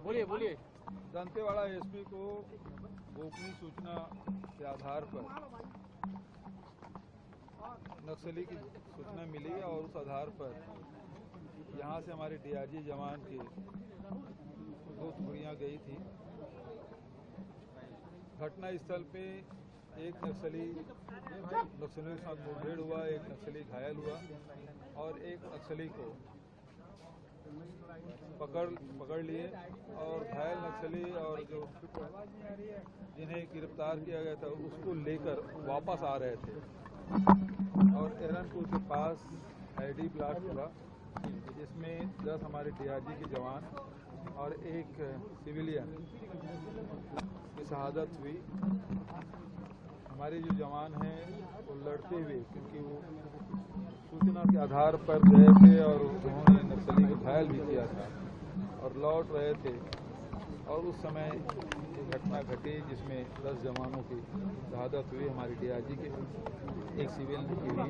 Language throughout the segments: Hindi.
बोलिए। दंतेवाड़ा एसपी को गोपनीय सूचना के आधार पर नक्सली की सूचना मिली और उस आधार पर यहाँ से हमारे डीआरजी जवान की 2 टुकड़ियाँ गई थी। घटना स्थल पे एक नक्सलियों के साथ मुठभेड़ हुआ, एक नक्सली घायल हुआ और एक नक्सली को पकड़ लिए और घायल नक्सली और जो जिन्हें गिरफ्तार किया गया था उसको लेकर वापस आ रहे थे और एरनपुर के पास आईडी ब्लास्ट हुआ, जिसमें 10 हमारे डीआरजी के जवान और एक सिविलियन की शहादत हुई। हमारे जो जवान हैं वो लड़ते हुए, क्योंकि वो सूचना के आधार पर गए थे और उन्होंने नक्सली को घायल भी किया था और लौट रहे थे और उस समय ये घटना घटी जिसमें 10 जवानों की शहादत हुई, हमारे डीआरजी के, एक सिविल की हुई है।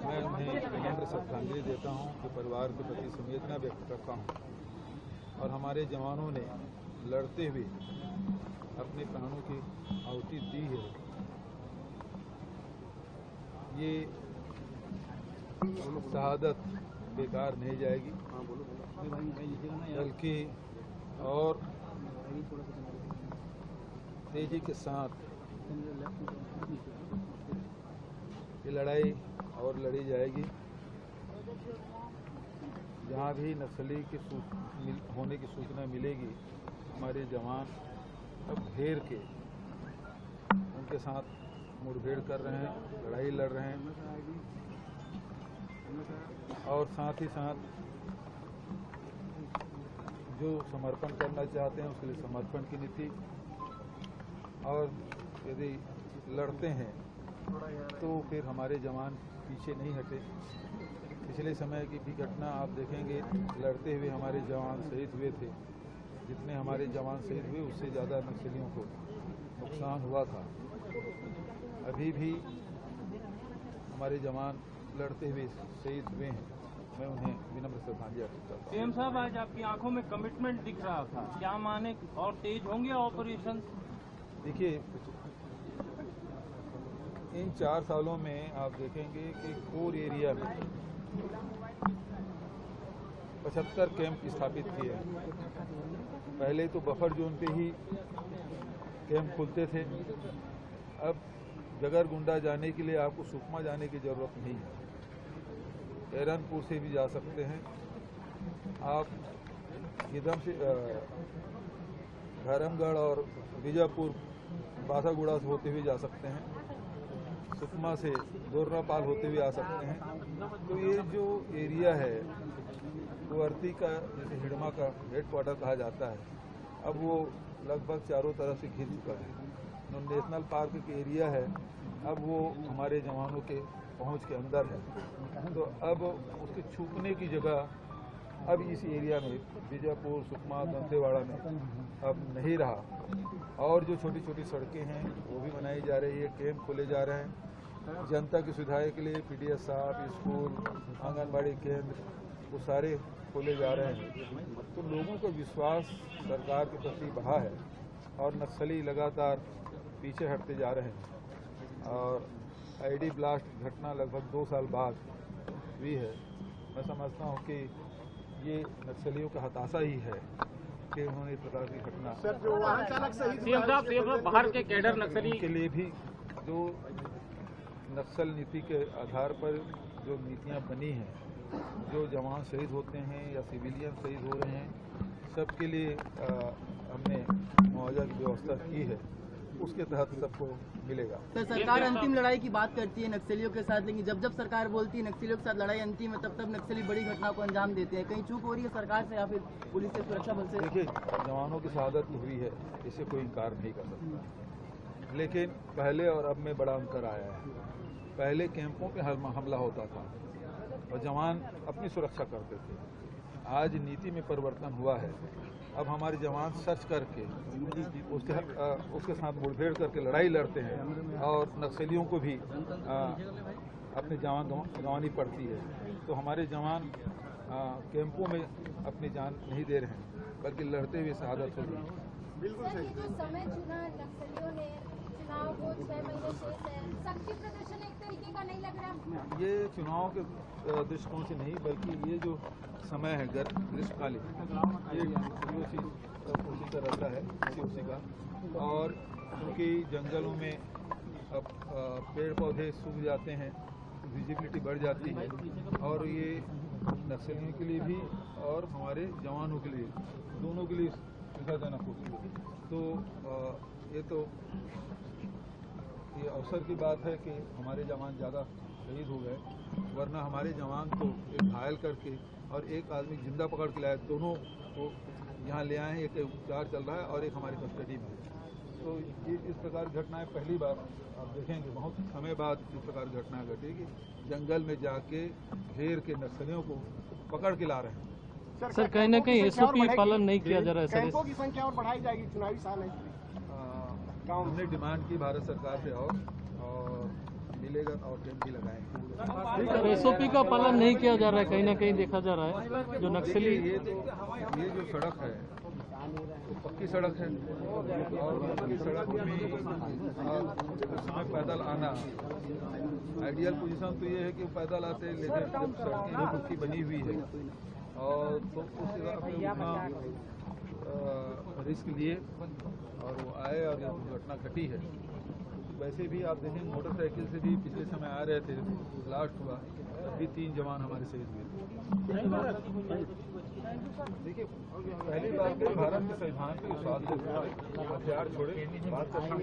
मैं उन्हें विनम्र श्रद्धांजलि देता हूं कि परिवार के प्रति संवेदना व्यक्त करता हूं और हमारे जवानों ने लड़ते हुए अपने प्राणों की आहुति दी है। ये शहादत बेकार नहीं जाएगी, बल्कि और तेजी के साथ ये लड़ाई और लड़ी जाएगी। जहाँ भी नक्सली के होने की सूचना मिलेगी, हमारे जवान अब घेर के उनके साथ मुठभेड़ कर रहे हैं, लड़ाई लड़ रहे हैं और साथ ही साथ जो समर्पण करना चाहते हैं उसके लिए समर्पण की नीति, और यदि लड़ते हैं तो फिर हमारे जवान पीछे नहीं हटे। पिछले समय की भी घटना आप देखेंगे, लड़ते हुए हमारे जवान शहीद हुए थे। जितने हमारे जवान शहीद हुए उससे ज़्यादा नक्सलियों को नुकसान हुआ था। अभी भी हमारे जवान लड़ते हुए शहीद हुए हैं। मैं उन्हें विनम्र श्रद्धांजलि अर्पित करता हूं। सीएम साहब, आज आपकी आंखों में कमिटमेंट दिख रहा था, क्या माने और तेज होंगे ऑपरेशन? देखिए, इन 4 सालों में आप देखेंगे कि कोर एरिया में 75 कैंप स्थापित किए हैं। पहले तो बफर जोन पे ही कैंप खुलते थे, अब जगरगुंडा जाने के लिए आपको सुकमा जाने की जरूरत नहीं है, एरनपुर से भी जा सकते हैं आप, गिदम से धर्मगढ़ और बीजापुर बासागुड़ा से होते हुए जा सकते हैं, सुकमा से दोरनापाल होते हुए आ सकते हैं। तो ये जो एरिया है वो अर्थी का, जैसे हिडमा का हेडक्वार्टर कहा जाता है, अब वो लगभग चारों तरफ से घिर चुका है। नेशनल पार्क की एरिया है, अब वो हमारे जवानों के पहुंच के अंदर है, तो अब उसके छुपने की जगह अब इस एरिया में बीजापुर, सुकमा, दंतेवाड़ा में अब नहीं रहा। और जो छोटी छोटी सड़कें हैं वो भी बनाई जा रही है, कैंप खोले जा रहे हैं जनता की सुविधा के लिए, पीडीएस साहब, स्कूल, आंगनबाड़ी केंद्र, वो सारे खोले जा रहे हैं। तो लोगों का विश्वास सरकार के प्रति बढ़ा है और नक्सली लगातार पीछे हटते जा रहे हैं। और आईडी ब्लास्ट घटना लगभग 2 साल बाद हुई है। मैं समझता हूँ कि ये नक्सलियों का हताशा ही है कि उन्होंने इस प्रकार की घटना। सीएम साहब, बाहर के कैडर नक्सली के लिए भी जो नक्सल नीति के आधार पर जो नीतियाँ बनी हैं, जो जवान शहीद होते हैं या सिविलियन शहीद हो रहे हैं, सबके लिए हमने मुआवजा की व्यवस्था की है, उसके तहत सबको मिलेगा। सर, सरकार अंतिम लड़ाई की बात करती है नक्सलियों के साथ, लेकिन जब जब सरकार बोलती है नक्सलियों के साथ लड़ाई अंतिम है, तब नक्सली बड़ी घटना को अंजाम देते हैं। कहीं चूक हो रही है सरकार से या फिर पुलिस से, सुरक्षा बल से? देखिए, जवानों की शहादत हुई है, इसे कोई इनकार नहीं कर सकता, लेकिन पहले और अब में बड़ा अंतर आया है। पहले कैंपों पे हमला होता था और जवान अपनी सुरक्षा करते थे। आज नीति में परिवर्तन हुआ है। अब हमारे जवान सर्च करके उसके साथ मुठभेड़ करके लड़ाई लड़ते हैं और नक्सलियों को भी अपने जान गंवानी पड़ती है। तो हमारे जवान कैंपों में अपनी जान नहीं दे रहे हैं, बल्कि लड़ते हुए शहादत हो रही है। सर, ये जो समय चुना नक्सलियों ने, चुनाव को 6 महीने शेष है, शक्ति प्रदर्शन एक तरीके का नहीं लग रहा? ये चुनाव के दृष्टिकोण से नहीं, बल्कि ये जो समय है ग्रीष्मकालीन, ये उसी का रहता है, उसी का। और क्योंकि जंगलों में अब पेड़ पौधे सूख जाते हैं, विजिबिलिटी बढ़ जाती है, और ये नक्सलियों के लिए भी और हमारे जवानों के लिए, दोनों के लिए सुविधाजनक होती है। तो ये अवसर की बात है कि हमारे जवान ज़्यादा शहीद हो गए, वरना हमारे जवान को एक घायल करके और एक आदमी जिंदा पकड़ के लाए, दोनों को यहाँ ले आए हैं। एक उपचार चल रहा है और एक हमारी कस्टडी में है। तो ये इस प्रकार घटनाएं पहली बार आप देखेंगे, बहुत समय बाद इस प्रकार घटनाएं घटेगी। जंगल में जाके घेर के नक्सलियों को पकड़ के ला रहे हैं। सर, कहीं ना कहीं एसओपी पालन नहीं किया जा रहा है। कैंपों की संख्या और बढ़ाई जाएगी, चुनावी साल है। हमने डिमांड की भारत सरकार से और मिलेगा और कैंप भी लगाएंगे। एसओपी का पालन नहीं किया जा रहा है, कहीं ना कहीं देखा जा रहा है। जो नक्सली ये जो सड़क है तो पक्की सड़क है, और पक्की सड़क में उसमें पैदल आना, आइडियल पोजीशन तो ये है कि पैदल आते हैं, लेकिन जब सड़कें पक्की बनी हुई है और तो उस जगह पे उतना रिस्क लिए और वो आए और ये दुर्घटना घटी है। वैसे भी आप देखेंगे मोटरसाइकिल से भी पिछले समय आ रहे थे, ब्लास्ट हुआ, अभी 3 जवान हमारे शहीद हुए। देखिए, पहली बार के भारत के संविधान पे विश्वास हथियार छोड़े बात करना।